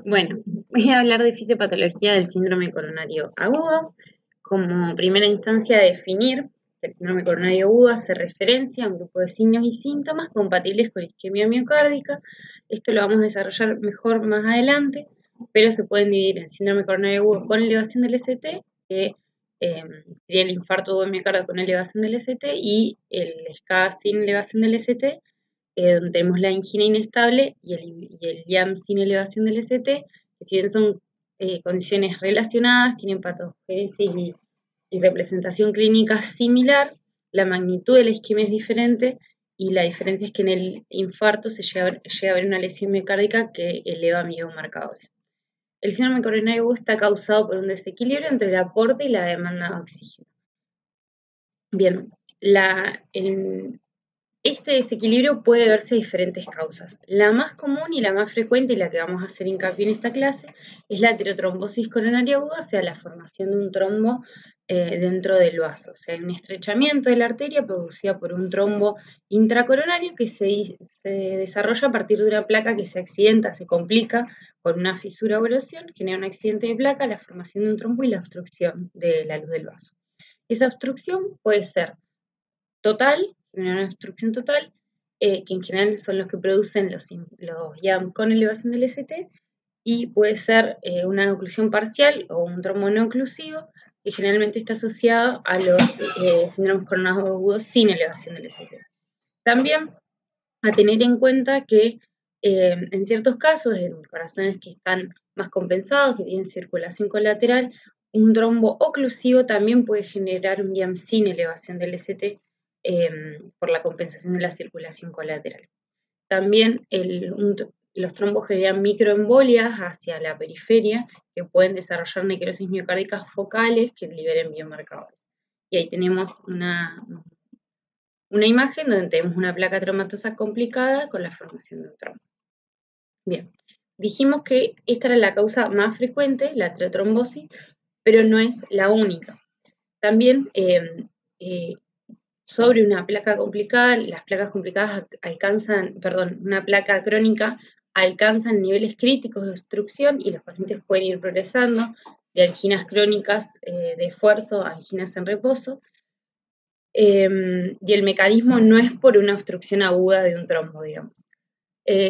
Bueno, voy a hablar de fisiopatología del síndrome coronario agudo. Como primera instancia, definir que el síndrome coronario agudo hace referencia a un grupo de signos y síntomas compatibles con isquemia miocárdica. Esto lo vamos a desarrollar mejor más adelante, pero se pueden dividir en síndrome coronario agudo con elevación del ST, que sería el infarto de miocardio con elevación del ST, y el SCA sin elevación del ST, donde tenemos la angina inestable y el IAM sin elevación del ST, que si bien son condiciones relacionadas, tienen patogénesis y representación clínica similar, la magnitud de la isquemia es diferente y la diferencia es que en el infarto se llega a ver una lesión miocárdica que eleva biomarcadores. El síndrome coronario agudo está causado por un desequilibrio entre el aporte y la demanda de oxígeno. Bien, este desequilibrio puede verse a diferentes causas. La más común y la más frecuente, y la que vamos a hacer hincapié en esta clase, es la aterotrombosis coronaria aguda, o sea, la formación de un trombo dentro del vaso. O sea, hay un estrechamiento de la arteria producida por un trombo intracoronario que se desarrolla a partir de una placa que se accidenta, se complica con una fisura o erosión, genera un accidente de placa, la formación de un trombo y la obstrucción de la luz del vaso. Esa obstrucción puede ser total, una obstrucción total, que en general son los que producen los IAM con elevación del ST, y puede ser una oclusión parcial o un trombo no oclusivo, que generalmente está asociado a los síndromes coronarios agudos sin elevación del ST. También a tener en cuenta que en ciertos casos, en corazones que están más compensados, que tienen circulación colateral, un trombo oclusivo también puede generar un IAM sin elevación del ST por la compensación de la circulación colateral. También los trombos generan microembolias hacia la periferia que pueden desarrollar necrosis miocárdicas focales que liberen biomarcadores. Y ahí tenemos una imagen donde tenemos una placa traumatosa complicada con la formación de un trombo. Bien, dijimos que esta era la causa más frecuente, la aterotrombosis, pero no es la única. También sobre una placa complicada, las placas complicadas una placa crónica alcanzan niveles críticos de obstrucción y los pacientes pueden ir progresando de anginas crónicas de esfuerzo a anginas en reposo. Y el mecanismo no es por una obstrucción aguda de un trombo, digamos,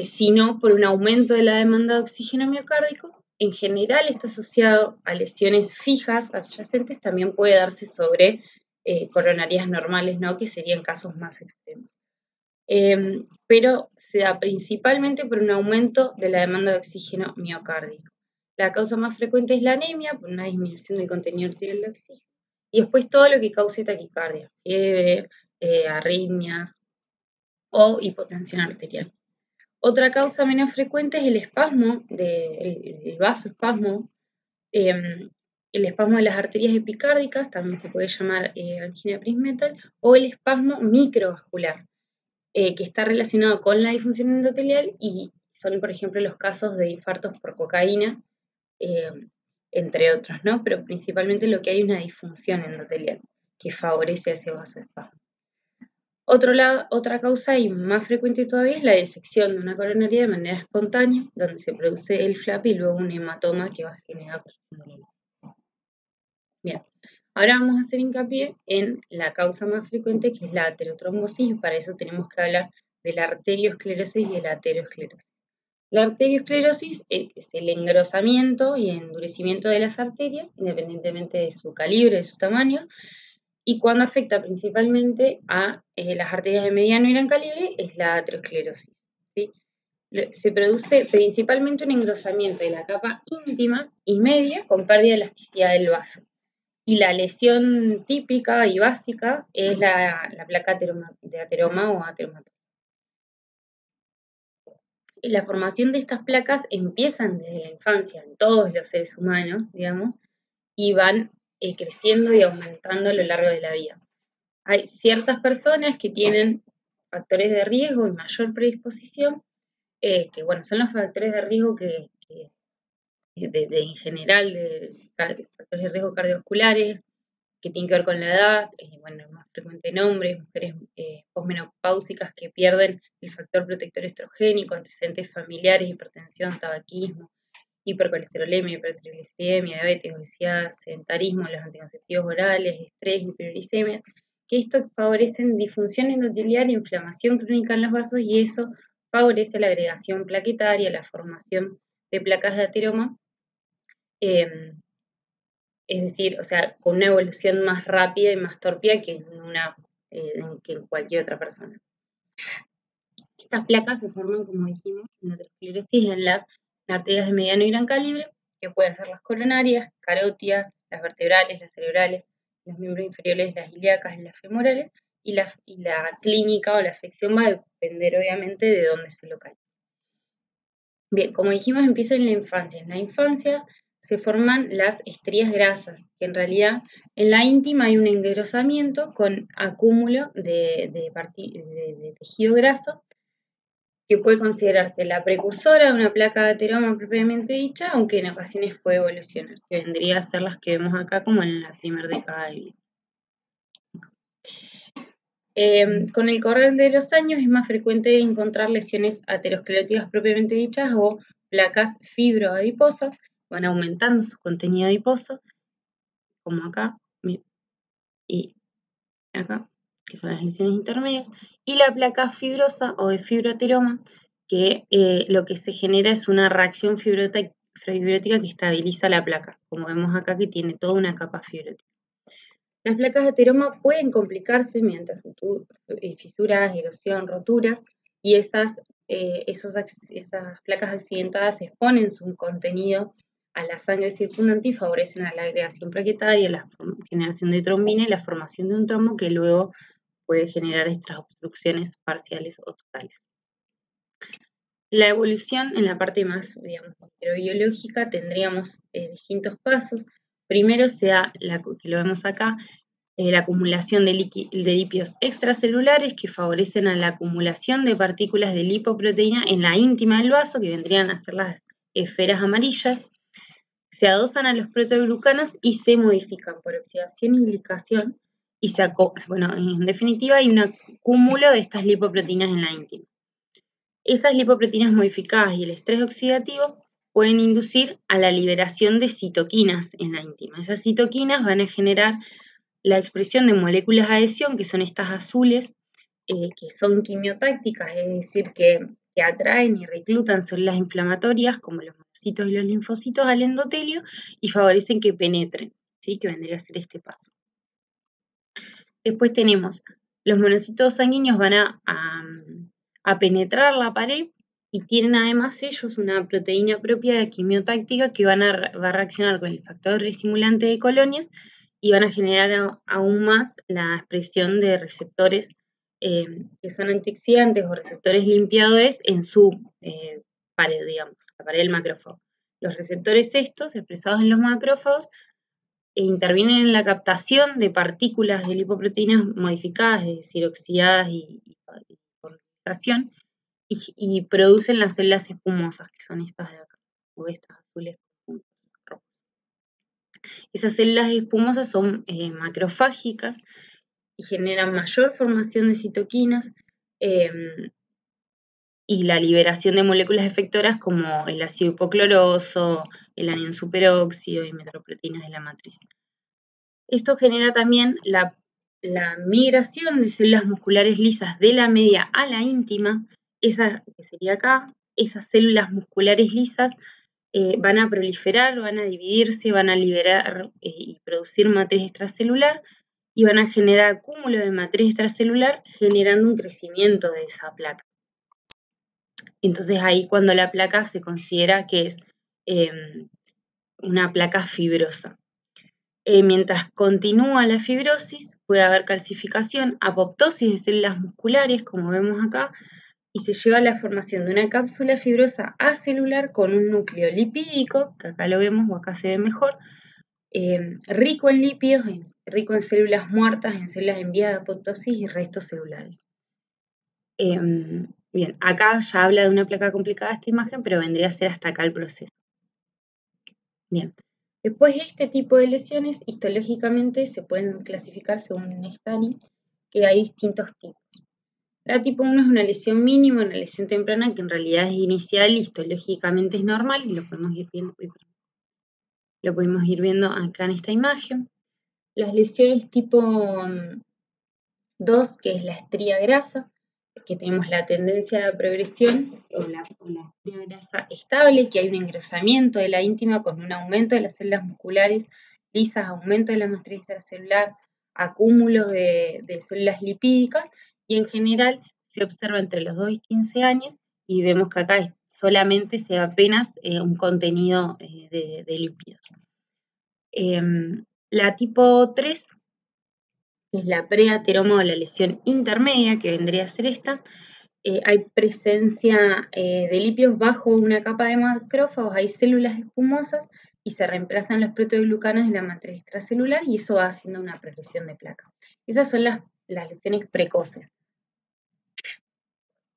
sino por un aumento de la demanda de oxígeno miocárdico. En general está asociado a lesiones fijas adyacentes, también puede darse sobre coronarias normales, ¿no? Que serían casos más extremos. Pero se da principalmente por un aumento de la demanda de oxígeno miocárdico. La causa más frecuente es la anemia, por una disminución del contenido arterial de oxígeno, y después todo lo que cause taquicardia, fiebre, arritmias o hipotensión arterial. Otra causa menos frecuente es el espasmo, el vasoespasmo, el espasmo de las arterias epicárdicas, también se puede llamar angina prismetal, o el espasmo microvascular, que está relacionado con la disfunción endotelial y son, por ejemplo, los casos de infartos por cocaína, entre otros, ¿no? Pero principalmente lo que hay es una disfunción endotelial que favorece ese vasoespasmo. Otra causa y más frecuente todavía es la disección de una coronaria de manera espontánea, donde se produce el flap y luego un hematoma que va a generar obstrucción de la línea. Bien, ahora vamos a hacer hincapié en la causa más frecuente, que es la aterotrombosis, y para eso tenemos que hablar de la arteriosclerosis y de la aterosclerosis. La arteriosclerosis es el engrosamiento y endurecimiento de las arterias, independientemente de su calibre, de su tamaño, y cuando afecta principalmente a las arterias de mediano y gran calibre es la aterosclerosis, ¿sí? Se produce principalmente un engrosamiento de la capa íntima y media con pérdida de elasticidad del vaso. Y la lesión típica y básica es la placa de ateroma o ateromatosis. La formación de estas placas empiezan desde la infancia en todos los seres humanos, digamos, y van creciendo y aumentando a lo largo de la vida. Hay ciertas personas que tienen factores de riesgo y mayor predisposición, que bueno, son los factores de riesgo en general, de factores de riesgo cardiovasculares, que tiene que ver con la edad, bueno, más frecuente en hombres, mujeres posmenopáusicas que pierden el factor protector estrogénico, antecedentes familiares, hipertensión, tabaquismo, hipercolesterolemia, hipertrigliceridemia, diabetes, obesidad, sedentarismo, los anticonceptivos orales, estrés, hiperuricemia, que esto favorecen disfunción endotelial, inflamación crónica en los vasos y eso favorece la agregación plaquetaria, la formación de placas de ateroma, es decir, o sea, con una evolución más rápida y más torpida que que en cualquier otra persona. Estas placas se forman, como dijimos, en la aterosclerosis en las arterias de mediano y gran calibre, que pueden ser las coronarias, carótidas, las vertebrales, las cerebrales, los miembros inferiores, las ilíacas y las femorales, y la clínica o la afección va a depender obviamente de dónde se localiza. Bien, como dijimos, empieza en la infancia. En la infancia se forman las estrías grasas, que en realidad en la íntima hay un engrosamiento con acúmulo de tejido graso, que puede considerarse la precursora de una placa de ateroma propiamente dicha, aunque en ocasiones puede evolucionar, que vendría a ser las que vemos acá como en la primera década de vida. Con el correr de los años es más frecuente encontrar lesiones ateroscleróticas propiamente dichas o placas fibroadiposas, van aumentando su contenido adiposo, como acá y acá, que son las lesiones intermedias, y la placa fibrosa o de fibroateroma, que lo que se genera es una reacción fibrótica que estabiliza la placa, como vemos acá que tiene toda una capa fibrótica. Las placas de ateroma pueden complicarse mediante fisuras, erosión, roturas, y esas placas accidentadas exponen su contenido a la sangre circundante y favorecen a la agregación plaquetaria, la generación de trombina y la formación de un trombo que luego puede generar estas obstrucciones parciales o totales. La evolución en la parte más, digamos, microbiológica tendríamos distintos pasos. Primero se da, que lo vemos acá, la acumulación de lípidos extracelulares que favorecen a la acumulación de partículas de lipoproteína en la íntima del vaso, que vendrían a ser las esferas amarillas. Se adosan a los protoglucanos y se modifican por oxidación y glicación. Y en definitiva hay un acúmulo de estas lipoproteínas en la íntima. Esas lipoproteínas modificadas y el estrés oxidativo pueden inducir a la liberación de citoquinas en la íntima. Esas citoquinas van a generar la expresión de moléculas de adhesión, que son estas azules, que son quimiotácticas, es decir, que atraen y reclutan células inflamatorias, como los monocitos y los linfocitos, al endotelio y favorecen que penetren, ¿sí? Que vendría a ser este paso. Después tenemos, los monocitos sanguíneos van a penetrar la pared y tienen además ellos una proteína propia de quimiotáctica que va a reaccionar con el factor estimulante de colonias y van a generar aún más la expresión de receptores que son antioxidantes o receptores limpiadores en su pared, digamos, la pared del macrófago. Los receptores estos, expresados en los macrófagos, intervienen en la captación de partículas de lipoproteínas modificadas, es decir, oxidadas y por ligación, y producen las células espumosas, que son estas de acá, o estas azules con puntos rojos. Esas células espumosas son macrofágicas y generan mayor formación de citoquinas y la liberación de moléculas efectoras como el ácido hipocloroso, el anión superóxido y metroproteínas de la matriz. Esto genera también la migración de células musculares lisas de la media a la íntima, esa que sería acá, esas células musculares lisas van a proliferar, van a dividirse, van a liberar y producir matriz extracelular y van a generar acúmulo de matriz extracelular generando un crecimiento de esa placa. Entonces ahí cuando la placa se considera que es una placa fibrosa. Mientras continúa la fibrosis, puede haber calcificación, apoptosis de células musculares, como vemos acá, y se lleva a la formación de una cápsula fibrosa acelular con un núcleo lipídico, que acá lo vemos o acá se ve mejor, rico en lípidos, rico en células muertas, en células en vía de apoptosis y restos celulares. Bien, acá ya habla de una placa complicada esta imagen, pero vendría a ser hasta acá el proceso. Bien. Después, este tipo de lesiones histológicamente se pueden clasificar según Nestani, que hay distintos tipos. La tipo 1 es una lesión mínima, una lesión temprana que en realidad es inicial y histológicamente es normal y lo podemos ir viendo acá en esta imagen. Las lesiones tipo 2, que es la estría grasa, que tenemos la tendencia a la progresión o la estría grasa estable, que hay un engrosamiento de la íntima con un aumento de las células musculares lisas, aumento de la matriz extracelular, acúmulos de células lipídicas, y en general se observa entre los 2 y 15 años, y vemos que acá solamente se ve apenas un contenido de lípidos. La tipo 3, que es la preateroma o la lesión intermedia, que vendría a ser esta, hay presencia de lípidos bajo una capa de macrófagos, hay células espumosas y se reemplazan los proteoglucanos de la matriz extracelular y eso va haciendo una progresión de placa. Esas son las lesiones precoces.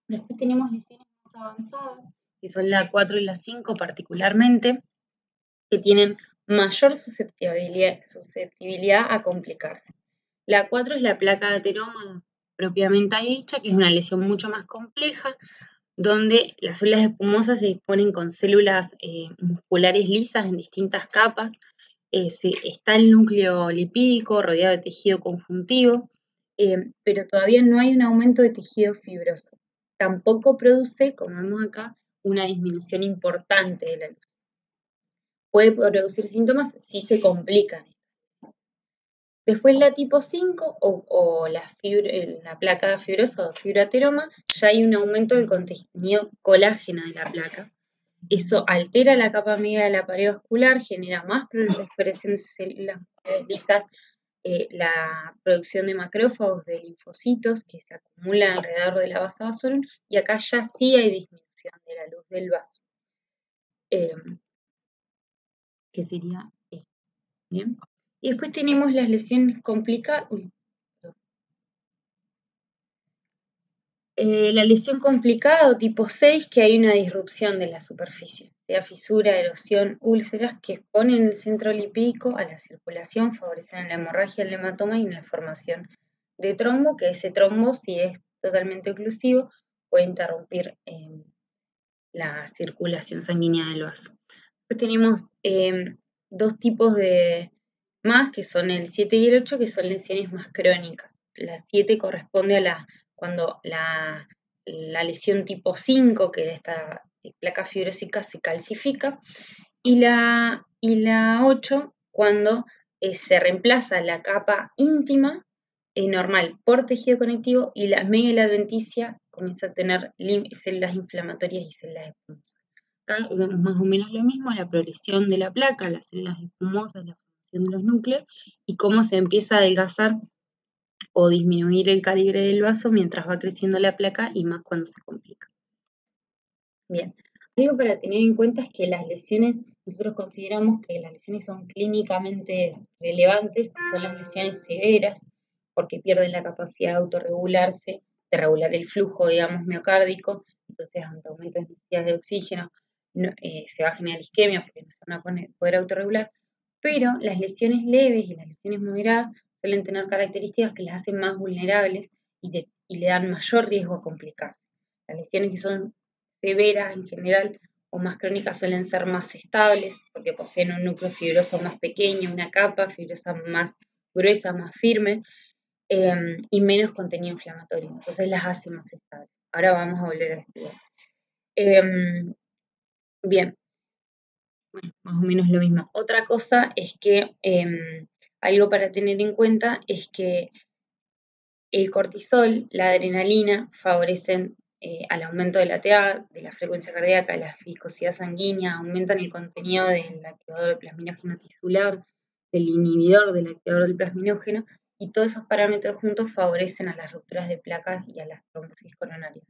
Después tenemos lesiones más avanzadas, que son la 4 y la 5 particularmente, que tienen mayor susceptibilidad a complicarse. La 4 es la placa de ateroma propiamente dicha, que es una lesión mucho más compleja, donde las células espumosas se disponen con células musculares lisas en distintas capas. Está el núcleo lipídico rodeado de tejido conjuntivo, pero todavía no hay un aumento de tejido fibroso. Tampoco produce, como vemos acá, una disminución importante de la luz. Puede producir síntomas si se complican. Después la tipo 5 o la placa fibrosa o fibroateroma, ya hay un aumento del contenido colágeno de la placa. Eso altera la capa media de la pared vascular, genera más proliferación de células lisas, la producción de macrófagos, de linfocitos que se acumulan alrededor de la base vasorum, y acá ya sí hay disminución de la luz del vaso, que sería esto. ¿Bien? Y después tenemos las lesiones complicadas. La lesión complicada o tipo 6, que hay una disrupción de la superficie, sea fisura, erosión, úlceras, que exponen el centro lipídico a la circulación, favorecen la hemorragia, el hematoma y la formación de trombo, que ese trombo, si es totalmente oclusivo, puede interrumpir la circulación sanguínea del vaso. Después tenemos dos tipos de más, que son el 7 y el 8, que son lesiones más crónicas. La 7 corresponde a cuando la lesión tipo 5, que es esta placa fibrósica, se calcifica, y la 8 cuando se reemplaza la capa íntima normal por tejido conectivo y la media y la adventicia comienza a tener células inflamatorias y células espumosas. Acá vemos más o menos lo mismo, la progresión de la placa, las células espumosas, la formación de los núcleos y cómo se empieza a adelgazar o disminuir el calibre del vaso mientras va creciendo la placa y más cuando se complica. Bien, algo para tener en cuenta es que las lesiones, nosotros consideramos que las lesiones son clínicamente relevantes, son las lesiones severas, porque pierden la capacidad de autorregularse, de regular el flujo, digamos, miocárdico, entonces ante aumento de necesidad de oxígeno, se va a generar isquemia porque no se van a poder autorregular, pero las lesiones leves y las lesiones moderadas suelen tener características que las hacen más vulnerables y le dan mayor riesgo a complicarse. Las lesiones que son severas en general o más crónicas suelen ser más estables porque poseen un núcleo fibroso más pequeño, una capa fibrosa más gruesa, más firme y menos contenido inflamatorio. Entonces las hace más estables. Ahora vamos a volver a estudiar. Bien, bueno, más o menos lo mismo. Otra cosa es que algo para tener en cuenta es que el cortisol, la adrenalina, favorecen al aumento de la TA, de la frecuencia cardíaca, la viscosidad sanguínea, aumentan el contenido del activador del plasminógeno tisular, del inhibidor del activador del plasminógeno, y todos esos parámetros juntos favorecen a las rupturas de placas y a las trombosis coronarias.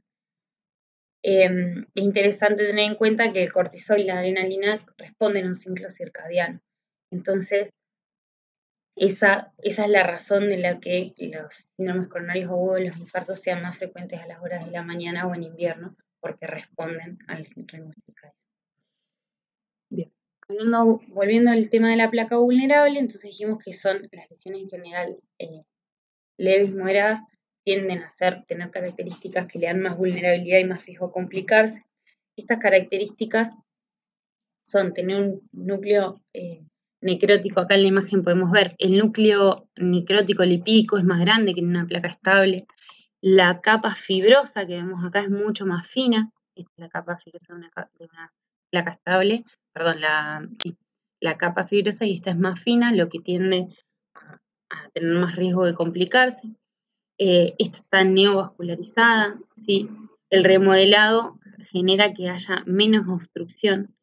Es interesante tener en cuenta que el cortisol y la adrenalina responden a un ciclo circadiano. Entonces, esa es la razón de la que los síndromes coronarios agudos, los infartos sean más frecuentes a las horas de la mañana o en invierno, porque responden al ritmo circadiano. Bien. Volviendo al tema de la placa vulnerable, entonces dijimos que son las lesiones en general leves y moderadas, tienden a tener características que le dan más vulnerabilidad y más riesgo a complicarse. Estas características son tener un núcleo necrótico. Acá en la imagen podemos ver el núcleo necrótico lipídico es más grande que en una placa estable. La capa fibrosa que vemos acá es mucho más fina. Esta es la capa fibrosa de una placa estable. Perdón, la capa fibrosa, y esta es más fina, lo que tiende a tener más riesgo de complicarse. Esta está neovascularizada, ¿sí? El remodelado genera que haya menos obstrucción.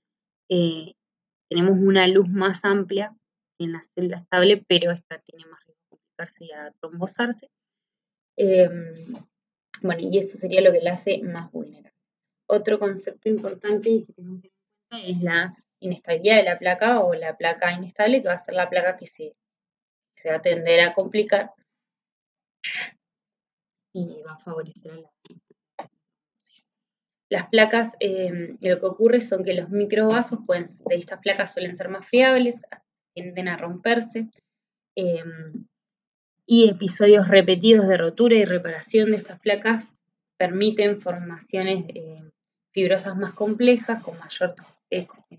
Tenemos una luz más amplia en la célula estable, pero esta tiene más riesgo de complicarse y a trombosarse. Bueno, y eso sería lo que la hace más vulnerable. Otro concepto importante que tenemos que tener en cuenta es la inestabilidad de la placa o la placa inestable, que va a ser la placa que se va a tender a complicar y va a favorecer a la trombosis. Las placas, lo que ocurre son que los microvasos de estas placas suelen ser más friables, tienden a romperse, y episodios repetidos de rotura y reparación de estas placas permiten formaciones fibrosas más complejas con mayor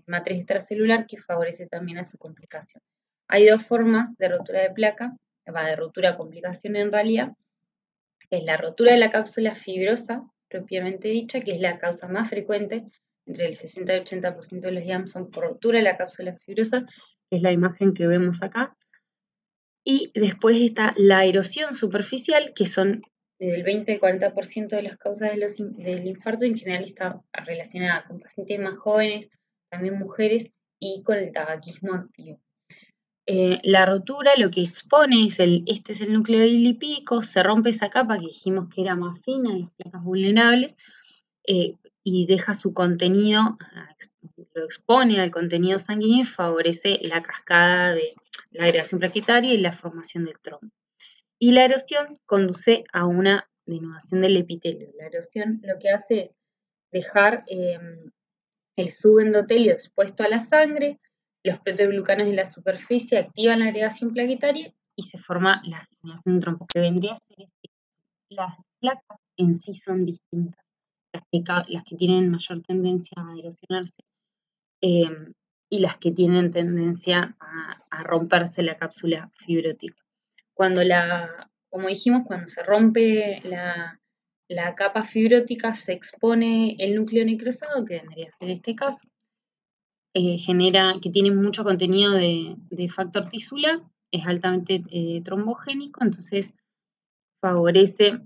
matriz extracelular que favorece también a su complicación. Hay dos formas de rotura de placa, de rotura complicación en realidad, es la rotura de la cápsula fibrosa, propiamente dicha, que es la causa más frecuente, entre el 60 y 80% de los IAM son por rotura de la cápsula fibrosa, que es la imagen que vemos acá. Y después está la erosión superficial, que son del 20 al 40% de las causas del infarto, en general está relacionada con pacientes más jóvenes, también mujeres, y con el tabaquismo activo. La rotura lo que expone es este es el núcleo lipídico, se rompe esa capa que dijimos que era más fina en las placas vulnerables, y deja su contenido, lo expone al contenido sanguíneo y favorece la cascada de la agregación plaquetaria y la formación del trombo. Y la erosión conduce a una denudación del epitelio. La erosión lo que hace es dejar el subendotelio expuesto a la sangre, los proteoglucanos de la superficie activan la agregación plaquetaria y se forma la generación de trombos, que vendría a ser las placas en sí son distintas, las que tienen mayor tendencia a erosionarse y las que tienen tendencia a romperse la cápsula fibrótica. Como dijimos, cuando se rompe la capa fibrótica se expone el núcleo necrosado, que vendría a ser este caso, que tiene mucho contenido de factor tisular, es altamente trombogénico, entonces favorece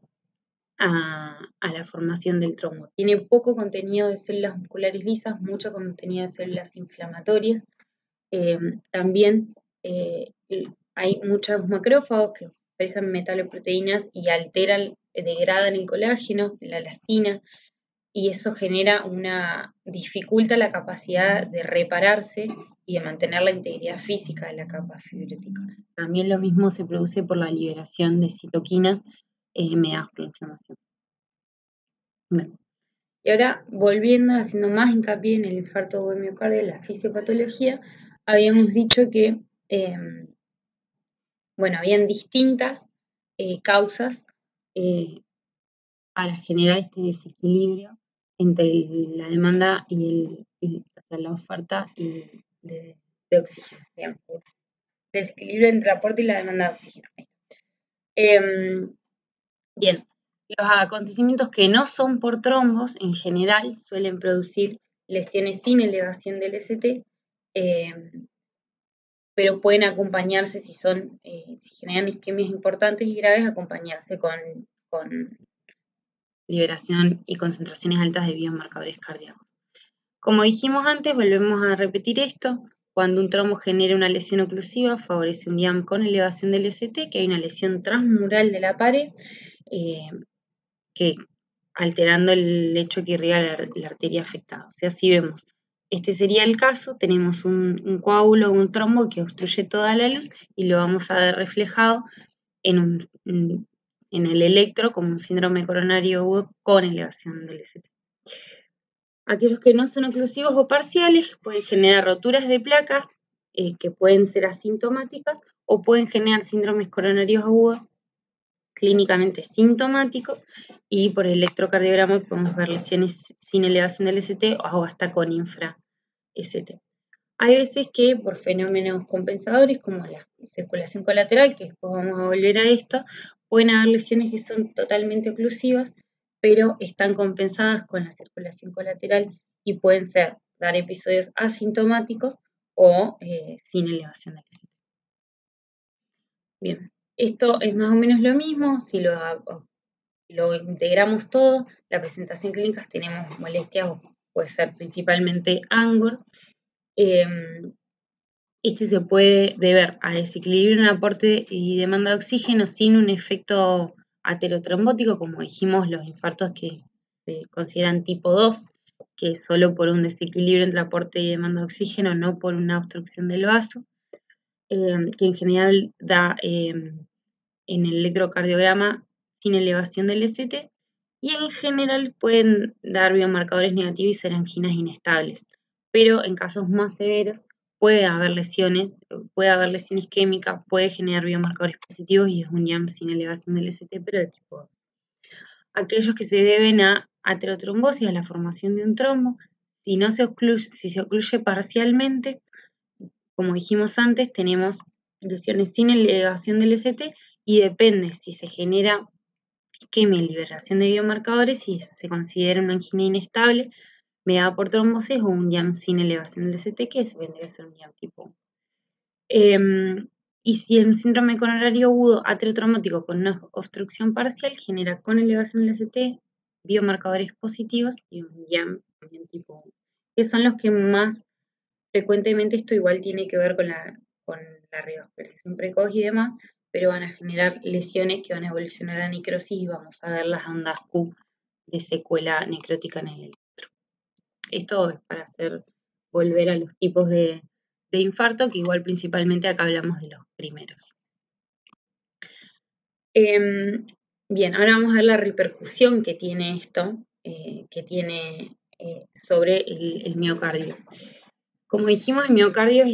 a la formación del trombo. Tiene poco contenido de células musculares lisas, mucho contenido de células inflamatorias. También hay muchos macrófagos que expresan metaloproteínas y degradan el colágeno, la elastina, y eso dificulta la capacidad de repararse y de mantener la integridad física de la capa fibrótica. También lo mismo se produce por la liberación de citoquinas mediadas por la inflamación. Bueno. Y ahora, volviendo, haciendo más hincapié en el infarto de miocardio, la fisiopatología, habíamos dicho que, habían distintas causas para generar este desequilibrio entre la demanda y la oferta de oxígeno, digamos. Desequilibrio entre el aporte y la demanda de oxígeno. Bien, los acontecimientos que no son por trombos, en general, suelen producir lesiones sin elevación del ST, pero pueden acompañarse, si generan isquemias importantes y graves, acompañarse con liberación y concentraciones altas de biomarcadores cardíacos. Como dijimos antes, volvemos a repetir esto. Cuando un trombo genera una lesión oclusiva, favorece un IAM con elevación del ST, que hay una lesión transmural de la pared, que alterando el lecho que irriga la arteria afectada. O sea, si vemos, este sería el caso, tenemos un coágulo o un trombo que obstruye toda la luz y lo vamos a ver reflejado en el electro como un síndrome coronario agudo con elevación del ST. Aquellos que no son oclusivos o parciales pueden generar roturas de placas que pueden ser asintomáticas o pueden generar síndromes coronarios agudos clínicamente sintomáticos y por electrocardiograma podemos ver lesiones sin elevación del ST o hasta con infra-ST. Hay veces que por fenómenos compensadores como la circulación colateral, que después vamos a volver a esto, pueden haber lesiones que son totalmente oclusivas, pero están compensadas con la circulación colateral y pueden dar episodios asintomáticos o sin elevación del ST. Bien, esto es más o menos lo mismo, si lo integramos todo, la presentación clínica tenemos molestias, o puede ser principalmente ANGOR. Este se puede deber a desequilibrio en el aporte y demanda de oxígeno sin un efecto aterotrombótico, como dijimos, los infartos que se consideran tipo 2, que es solo por un desequilibrio entre aporte y demanda de oxígeno, no por una obstrucción del vaso, que en general da en el electrocardiograma sin elevación del ST, y en general pueden dar biomarcadores negativos y ser anginas inestables, pero en casos más severos puede haber lesiones isquémicas, puede generar biomarcadores positivos y es un YAM sin elevación del ST, pero de tipo 2. Aquellos que se deben a aterotrombosis, a la formación de un trombo, si se ocluye parcialmente, como dijimos antes, tenemos lesiones sin elevación del ST y depende si se genera isquemia y liberación de biomarcadores, si se considera una angina inestable mediada por trombosis o un YAM sin elevación del ST, que vendría a ser un YAM tipo 1. Y si el síndrome coronario agudo aterotrombótico con una obstrucción parcial genera con elevación del ST biomarcadores positivos y un YAM también tipo 1, que son los que más frecuentemente, esto igual tiene que ver con la revascularización precoz y demás, pero van a generar lesiones que van a evolucionar a necrosis y vamos a ver las ondas Q de secuela necrótica en el electro. Esto es para volver a los tipos de infarto, que igual principalmente acá hablamos de los primeros. Bien, ahora vamos a ver la repercusión que tiene esto, sobre el miocardio. Como dijimos, el miocardio,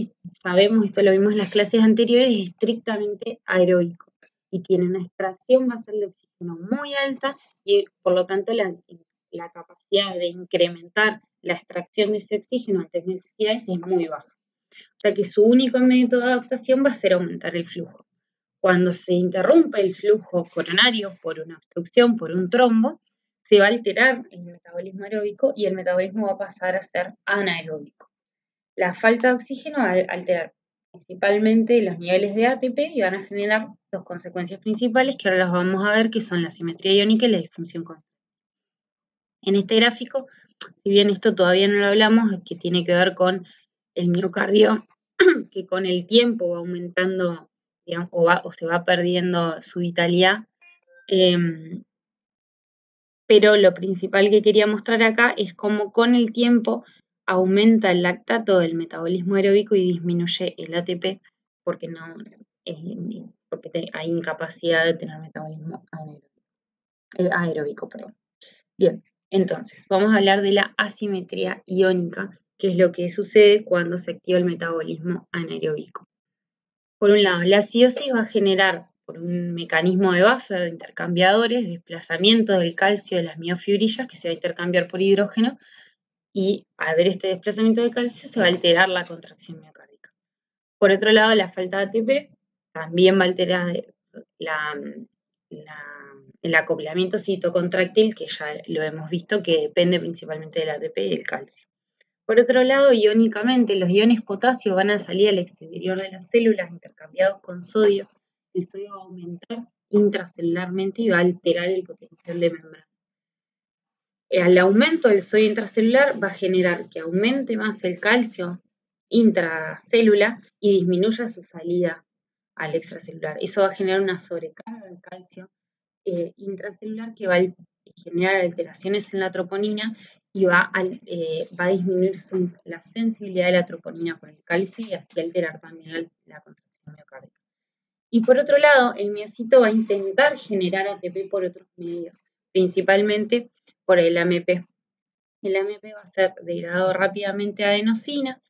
sabemos, esto lo vimos en las clases anteriores, es estrictamente aeróbico y tiene una extracción basal de oxígeno muy alta y por lo tanto la capacidad de incrementar la extracción de ese oxígeno ante necesidades es muy baja. O sea que su único método de adaptación va a ser aumentar el flujo. Cuando se interrumpe el flujo coronario por una obstrucción, por un trombo, se va a alterar el metabolismo aeróbico y el metabolismo va a pasar a ser anaeróbico. La falta de oxígeno va a alterar principalmente los niveles de ATP y van a generar dos consecuencias principales que ahora las vamos a ver, que son la simetría iónica y la disfunción constante. En este gráfico, si bien esto todavía no lo hablamos, es que tiene que ver con el miocardio, que con el tiempo va aumentando, digamos, o se va perdiendo su vitalidad. Pero lo principal que quería mostrar acá es cómo con el tiempo aumenta el lactato del metabolismo aeróbico y disminuye el ATP porque hay incapacidad de tener metabolismo aeróbico. Bien, entonces vamos a hablar de la asimetría iónica, que es lo que sucede cuando se activa el metabolismo anaeróbico. Por un lado, la acidosis va a generar, por un mecanismo de buffer, de intercambiadores, desplazamiento del calcio de las miofibrillas que se va a intercambiar por hidrógeno y al ver este desplazamiento de calcio se va a alterar la contracción miocárdica. Por otro lado, la falta de ATP también va a alterar el acoplamiento citocontráctil, que ya lo hemos visto, que depende principalmente del ATP y del calcio. Por otro lado, iónicamente, los iones potasio van a salir al exterior de las células intercambiados con sodio. El sodio va a aumentar intracelularmente y va a alterar el potencial de membrana. Al aumento del sodio intracelular va a generar que aumente más el calcio intracélula y disminuya su salida al extracelular. Eso va a generar una sobrecarga del calcio intracelular que va a generar alteraciones en la troponina y va a disminuir la sensibilidad de la troponina por el calcio y así alterar también la contracción miocárdica. Y por otro lado, el miocito va a intentar generar ATP por otros medios, principalmente por el AMP. el AMP va a ser degradado rápidamente a adenosina.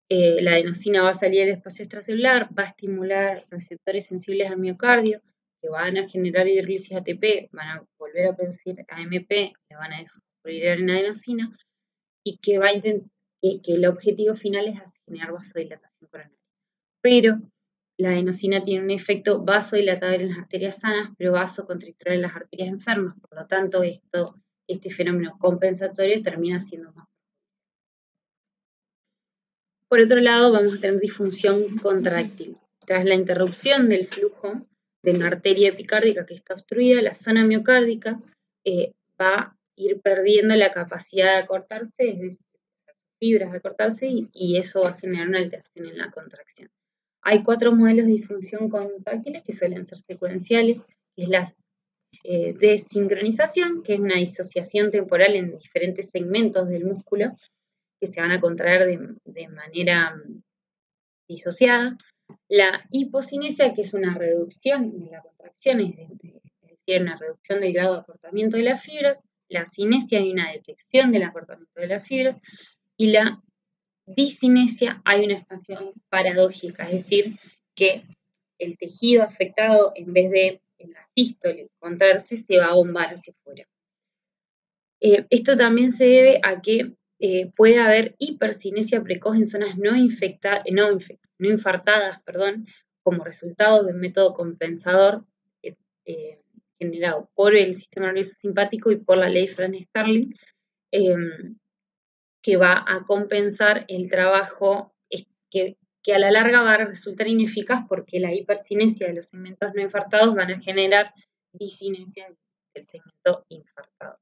La adenosina va a salir del espacio extracelular, va a estimular receptores sensibles al miocardio, que van a generar hidrólisis ATP, van a volver a producir AMP, le van a desfosforilar en adenosina, y que el objetivo final es generar vasodilatación coronaria. Pero la adenosina tiene un efecto vasodilatador en las arterias sanas, pero vasoconstrictor en las arterias enfermas. Por lo tanto, este fenómeno compensatorio termina siendo más. Por otro lado, vamos a tener disfunción contráctil. Tras la interrupción del flujo de una arteria epicárdica que está obstruida, la zona miocárdica va a ir perdiendo la capacidad de acortarse, es decir, fibras de acortarse, y eso va a generar una alteración en la contracción. Hay 4 modelos de disfunción contráctiles que suelen ser secuenciales, que es la desincronización, que es una disociación temporal en diferentes segmentos del músculo, que se van a contraer de manera disociada. La hipocinesia, que es una reducción de la contracción, es decir, una reducción del grado de acortamiento de las fibras. La cinesia, hay una detección del acortamiento de las fibras. Y la disinesia, hay una expansión paradójica, es decir, que el tejido afectado, en vez de en la sístole contraerse, se va a bombar hacia afuera. Esto también se debe a que puede haber hipercinesia precoz en zonas no infartadas, como resultado de un método compensador generado por el sistema nervioso simpático y por la ley Frank-Starling, que va a compensar el trabajo que a la larga va a resultar ineficaz, porque la hipercinesia de los segmentos no infartados van a generar disinesia del segmento infartado.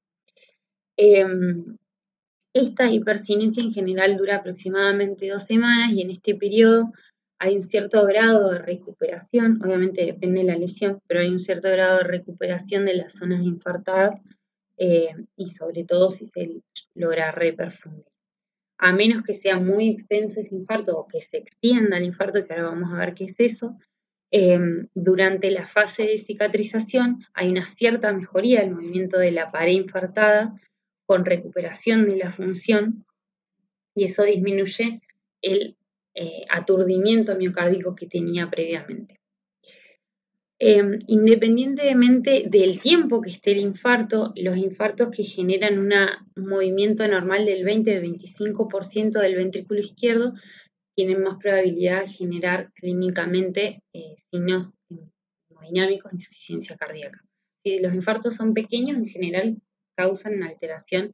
Esta hipercinesia en general dura aproximadamente 2 semanas, y en este periodo hay un cierto grado de recuperación, obviamente depende de la lesión, pero hay un cierto grado de recuperación de las zonas infartadas, y sobre todo si se logra reperfundir. A menos que sea muy extenso ese infarto o que se extienda el infarto, que ahora vamos a ver qué es eso, durante la fase de cicatrización hay una cierta mejoría del movimiento de la pared infartada con recuperación de la función, y eso disminuye el aturdimiento miocárdico que tenía previamente. Independientemente del tiempo que esté el infarto, los infartos que generan un movimiento normal del 20-25% del ventrículo izquierdo tienen más probabilidad de generar clínicamente signos hemodinámicos de insuficiencia cardíaca. Si los infartos son pequeños, en general causan una alteración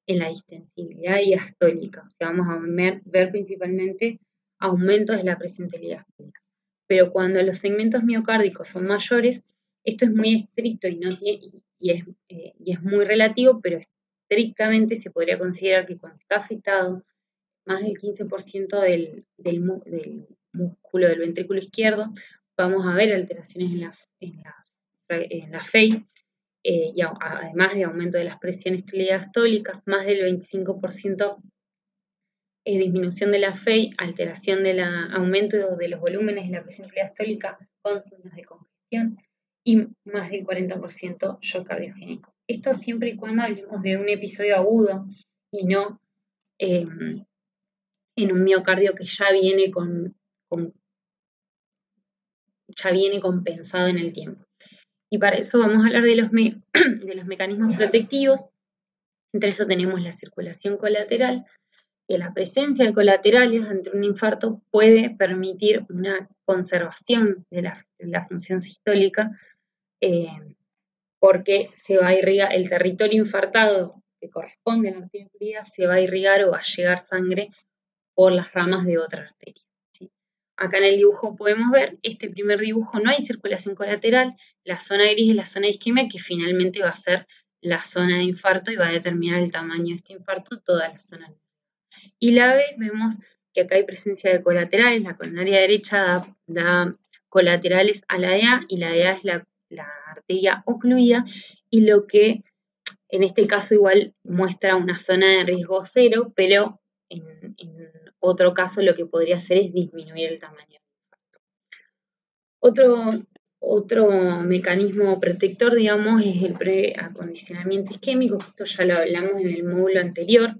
en la distensibilidad diastólica. O sea, vamos a ver principalmente aumentos de la presión diastólica. Pero cuando los segmentos miocárdicos son mayores, esto es muy estricto y es muy relativo, pero estrictamente se podría considerar que cuando está afectado más del 15% del músculo del ventrículo izquierdo, vamos a ver alteraciones en la FEI, y además de aumento de las presiones diastólicas, más del 25% disminución de la FEI, alteración del aumento de los volúmenes de la presión diastólica con signos de congestión, y más del 40% shock cardiogénico. Esto siempre y cuando hablemos de un episodio agudo y no en un miocardio que ya viene ya viene compensado en el tiempo. Y para eso vamos a hablar de los mecanismos protectivos. Entre eso tenemos la circulación colateral, que la presencia de colaterales ante un infarto puede permitir una conservación de la función sistólica, porque se va a irrigar el territorio infartado que corresponde a la arteria, se va a irrigar o va a llegar sangre por las ramas de otra arteria. ¿Sí? Acá en el dibujo podemos ver, este primer dibujo no hay circulación colateral, la zona gris es la zona de isquemia, que finalmente va a ser la zona de infarto y va a determinar el tamaño de este infarto, toda la zona. Y la B, vemos que acá hay presencia de colaterales, la coronaria derecha da colaterales a la de A, y la de A es la arteria ocluida, y lo que en este caso igual muestra una zona de riesgo 0, pero en otro caso lo que podría hacer es disminuir el tamaño del infarto. Otro mecanismo protector, digamos, es el preacondicionamiento isquémico, que esto ya lo hablamos en el módulo anterior,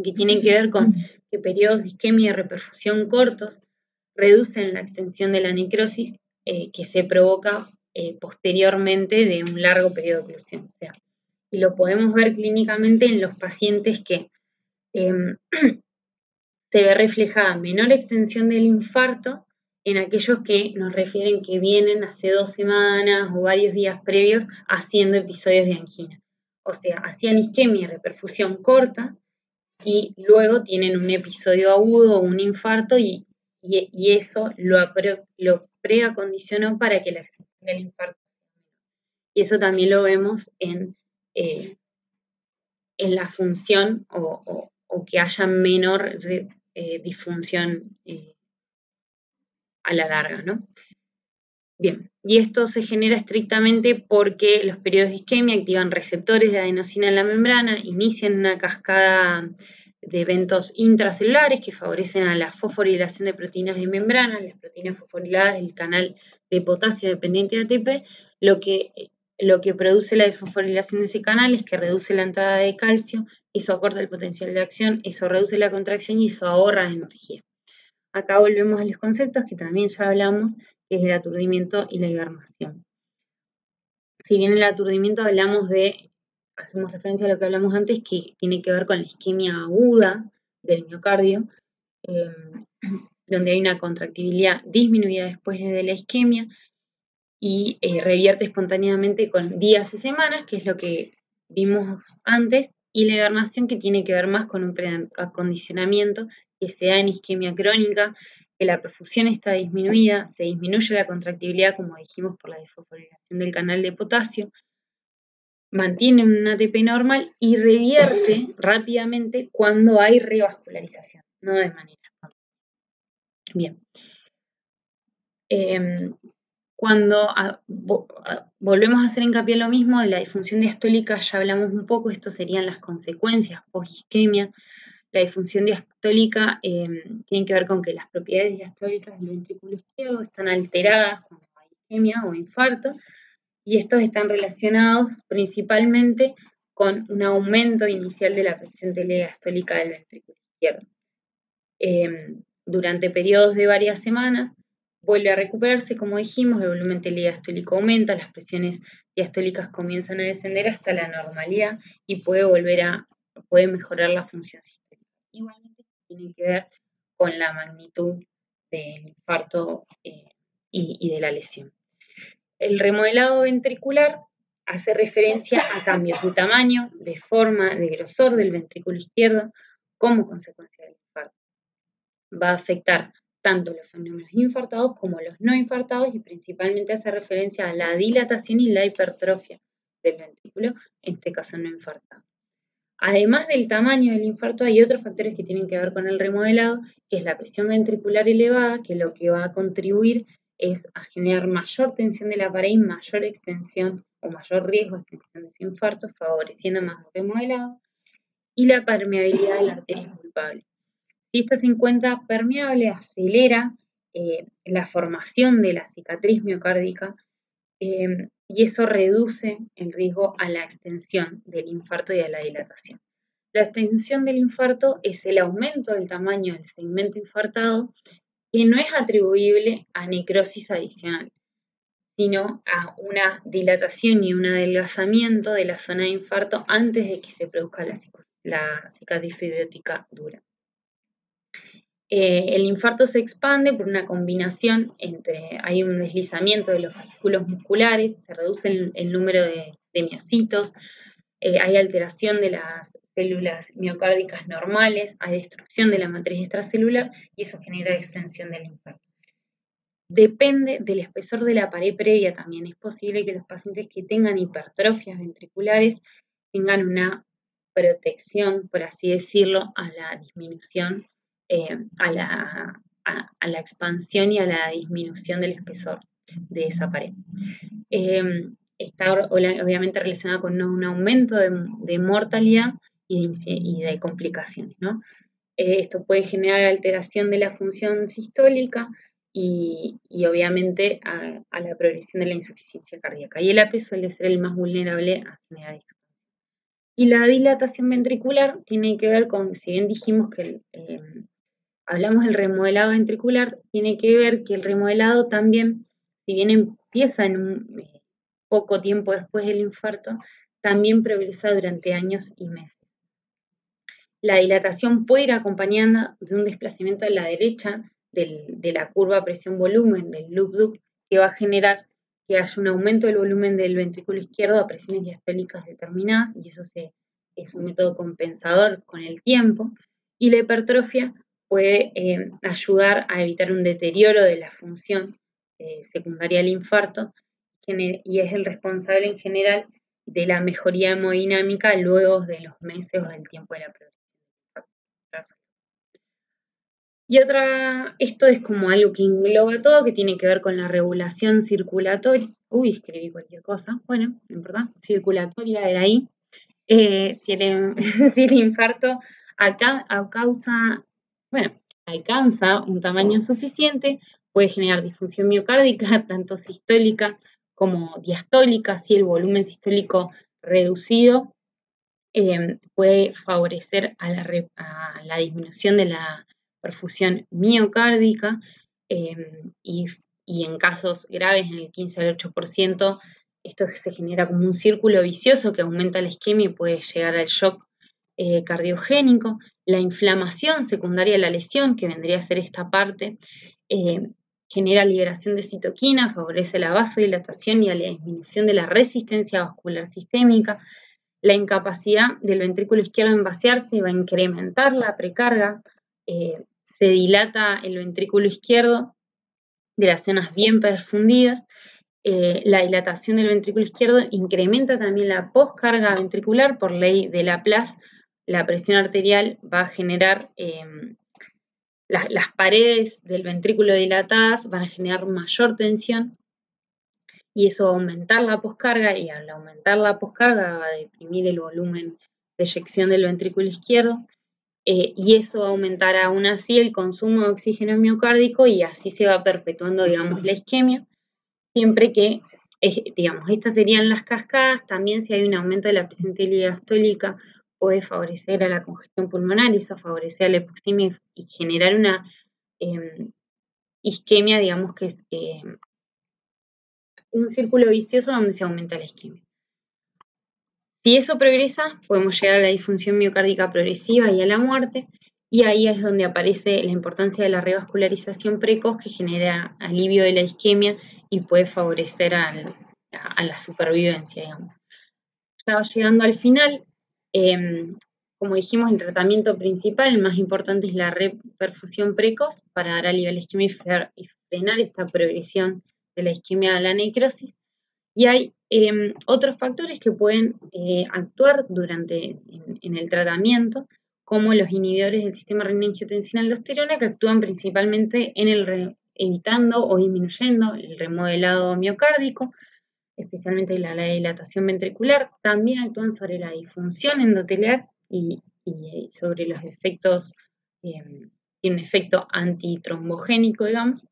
que tiene que ver con que periodos de isquemia y reperfusión cortos reducen la extensión de la necrosis que se provoca posteriormente de un largo periodo de oclusión. O sea, y lo podemos ver clínicamente en los pacientes que se ve reflejada menor extensión del infarto en aquellos que nos refieren que vienen hace 2 semanas o varios días previos haciendo episodios de angina. O sea, hacían isquemia y reperfusión corta y luego tienen un episodio agudo o un infarto y eso lo preacondicionó para que la extensión del infarto. Y eso también lo vemos en la función o que haya menor disfunción a la larga, ¿no? Bien, y esto se genera estrictamente porque los periodos de isquemia activan receptores de adenosina en la membrana, inician una cascada de eventos intracelulares que favorecen a la fosforilación de proteínas de membrana, las proteínas fosforiladas del canal de potasio dependiente de ATP, lo que produce la desfosforilación de ese canal es que reduce la entrada de calcio, eso acorta el potencial de acción, eso reduce la contracción y eso ahorra energía. Acá volvemos a los conceptos que también ya hablamos, que es el aturdimiento y la hibernación. Si bien el aturdimiento hacemos referencia a lo que hablamos antes, que tiene que ver con la isquemia aguda del miocardio, donde hay una contractibilidad disminuida después de la isquemia y revierte espontáneamente con días y semanas, que es lo que vimos antes, y la hibernación que tiene que ver más con un preacondicionamiento que se da en isquemia crónica, que la perfusión está disminuida, se disminuye la contractibilidad, como dijimos, por la desfosforilación del canal de potasio, mantiene un ATP normal y revierte rápidamente cuando hay revascularización, no de manera espontánea. Bien. Cuando volvemos a hacer hincapié en lo mismo, de la disfunción diastólica ya hablamos un poco, esto serían las consecuencias post-isquemia. La disfunción diastólica tiene que ver con que las propiedades diastólicas del ventrículo izquierdo están alteradas cuando hay isquemia o infarto, y estos están relacionados principalmente con un aumento inicial de la presión telediastólica del ventrículo izquierdo. Durante periodos de varias semanas, vuelve a recuperarse, como dijimos, el volumen telediastólico aumenta, las presiones diastólicas comienzan a descender hasta la normalidad y puede mejorar la función sistémica. Igualmente tiene que ver con la magnitud del infarto y de la lesión. El remodelado ventricular hace referencia a cambios de tamaño, de forma, de grosor del ventrículo izquierdo como consecuencia del infarto. Va a afectar tanto los fenómenos infartados como los no infartados y principalmente hace referencia a la dilatación y la hipertrofia del ventrículo, en este caso no infartado. Además del tamaño del infarto, hay otros factores que tienen que ver con el remodelado, que es la presión ventricular elevada, que lo que va a contribuir es a generar mayor tensión de la pared y mayor extensión o mayor riesgo de extensión de ese infarto, favoreciendo más el remodelado, y la permeabilidad de la arteria culpable. Si esta se encuentra permeable, acelera la formación de la cicatriz miocárdica y eso reduce el riesgo a la extensión del infarto y a la dilatación. La extensión del infarto es el aumento del tamaño del segmento infartado que no es atribuible a necrosis adicional, sino a una dilatación y un adelgazamiento de la zona de infarto antes de que se produzca la cicatriz fibrótica dura. El infarto se expande por una combinación hay un deslizamiento de los fascículos musculares, se reduce el número de miocitos, hay alteración de las células miocárdicas normales, hay destrucción de la matriz extracelular y eso genera extensión del infarto. Depende del espesor de la pared previa también. Es posible que los pacientes que tengan hipertrofias ventriculares tengan una protección, por así decirlo, a la disminución, a la expansión y a la disminución del espesor de esa pared. Está obviamente relacionada con un aumento de mortalidad y de complicaciones, ¿no? Esto puede generar alteración de la función sistólica y obviamente a la progresión de la insuficiencia cardíaca. Y el AP suele ser el más vulnerable a generar esto. Y la dilatación ventricular tiene que ver con, si bien dijimos que hablamos del remodelado ventricular, tiene que ver que el remodelado también, si bien empieza en un poco tiempo después del infarto, también progresa durante años y meses. La dilatación puede ir acompañada de un desplazamiento a la derecha de la curva presión-volumen, del loop-loop, que va a generar que haya un aumento del volumen del ventrículo izquierdo a presiones diastólicas determinadas, y eso es un método compensador con el tiempo. Y la hipertrofia puede ayudar a evitar un deterioro de la función secundaria al infarto, y es el responsable en general de la mejoría hemodinámica luego de los meses o del tiempo de la progresión. Y esto es como algo que engloba todo, que tiene que ver con la regulación circulatoria. Uy, escribí cualquier cosa. Bueno, no importa. Circulatoria era ahí. Si el infarto alcanza un tamaño suficiente, puede generar disfunción miocárdica, tanto sistólica como diastólica. Si el volumen sistólico reducido puede favorecer a la disminución de la perfusión miocárdica y en casos graves, en el 15 al 8%, esto se genera como un círculo vicioso que aumenta la isquemia y puede llegar al shock cardiogénico. La inflamación secundaria a la lesión, que vendría a ser esta parte, genera liberación de citoquina, favorece la vasodilatación y a la disminución de la resistencia vascular sistémica. La incapacidad del ventrículo izquierdo en vaciarse va a incrementar la precarga, se dilata el ventrículo izquierdo de las zonas bien perfundidas. La dilatación del ventrículo izquierdo incrementa también la poscarga ventricular por ley de Laplace. La presión arterial va a generar, las paredes del ventrículo dilatadas van a generar mayor tensión y eso va a aumentar la poscarga, y al aumentar la poscarga va a deprimir el volumen de eyección del ventrículo izquierdo, y eso va a aumentar aún así el consumo de oxígeno miocárdico y así se va perpetuando, digamos, la isquemia, siempre que, digamos, estas serían las cascadas. También si hay un aumento de la presión diastólica puede favorecer a la congestión pulmonar y eso favorece a la hipoxemia y generar una isquemia, digamos, que es un círculo vicioso donde se aumenta la isquemia. Si eso progresa, podemos llegar a la disfunción miocárdica progresiva y a la muerte, y ahí es donde aparece la importancia de la revascularización precoz, que genera alivio de la isquemia y puede favorecer a la supervivencia, digamos. Ya llegando al final, como dijimos, el tratamiento principal, el más importante, es la reperfusión precoz para dar alivio a la isquemia y frenar esta progresión de la isquemia a la necrosis. Y hay otros factores que pueden actuar en el tratamiento, como los inhibidores del sistema renina-angiotensina-aldosterona, que actúan principalmente evitando o disminuyendo el remodelado miocárdico, especialmente la dilatación ventricular. También actúan sobre la disfunción endotelial y sobre los efectos, tiene un efecto antitrombogénico, digamos.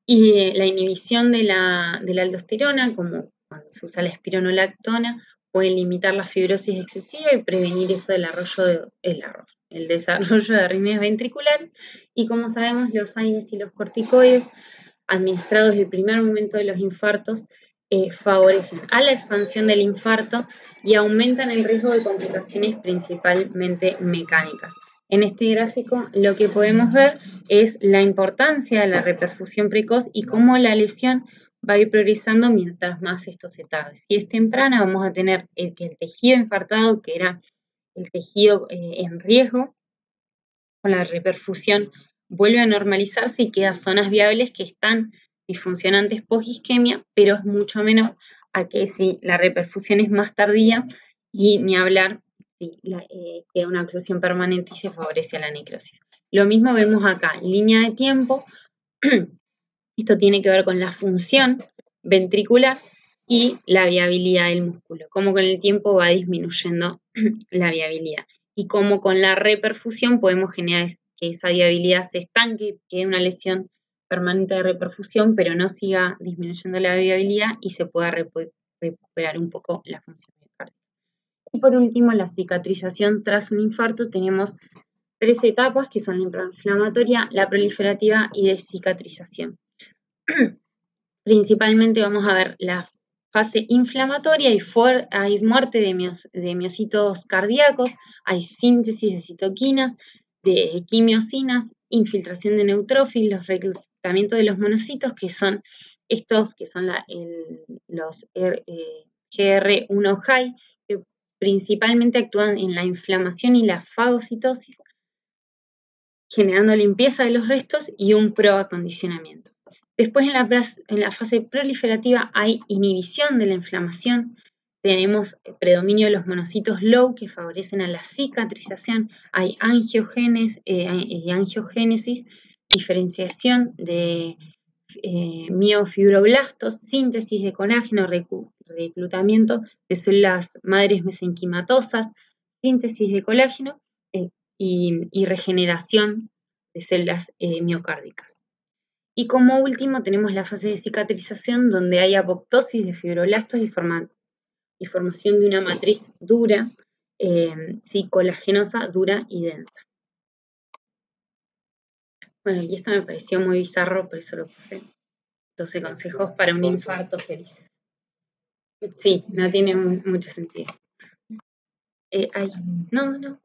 Y la inhibición de la aldosterona, como cuando se usa la espironolactona, puede limitar la fibrosis excesiva y prevenir eso el desarrollo de arritmias ventriculares. Y como sabemos, los AINES y los corticoides, administrados en el primer momento de los infartos, favorecen a la expansión del infarto y aumentan el riesgo de complicaciones principalmente mecánicas. En este gráfico lo que podemos ver es la importancia de la reperfusión precoz y cómo la lesión va a ir progresando mientras más esto se tarde. Si es temprana, vamos a tener que el tejido infartado, que era el tejido en riesgo, con la reperfusión vuelve a normalizarse y quedan zonas viables que están disfuncionantes post-isquemia, pero es mucho menos a que si la reperfusión es más tardía, y ni hablar si queda una oclusión permanente y se favorece a la necrosis. Lo mismo vemos acá, línea de tiempo. Esto tiene que ver con la función ventricular y la viabilidad del músculo, cómo con el tiempo va disminuyendo la viabilidad y cómo con la reperfusión podemos generar que esa viabilidad se estanque, que una lesión permanente de reperfusión, pero no siga disminuyendo la viabilidad y se pueda recuperar un poco la función miocárdica. Y por último, la cicatrización tras un infarto. Tenemos 3 etapas, que son la inflamatoria, la proliferativa y de cicatrización. Principalmente vamos a ver la fase inflamatoria, hay muerte de miocitos cardíacos, hay síntesis de citoquinas, de quimiosinas, infiltración de neutrófilos, reclutamiento de los monocitos, que son estos, que son los GR1 high, que principalmente actúan en la inflamación y la fagocitosis, generando limpieza de los restos y un proacondicionamiento. Después, en la fase proliferativa, hay inhibición de la inflamación. Tenemos predominio de los monocitos low que favorecen a la cicatrización. Hay angiogénesis, diferenciación de miofibroblastos, síntesis de colágeno, reclutamiento de células madres mesenquimatosas, síntesis de colágeno y regeneración de células miocárdicas. Y como último tenemos la fase de cicatrización, donde hay apoptosis de fibroblastos y formación de una matriz dura, colagenosa, dura y densa. Bueno, y esto me pareció muy bizarro, por eso lo puse. 12 consejos para un infarto feliz. Sí, no tiene mucho sentido. No.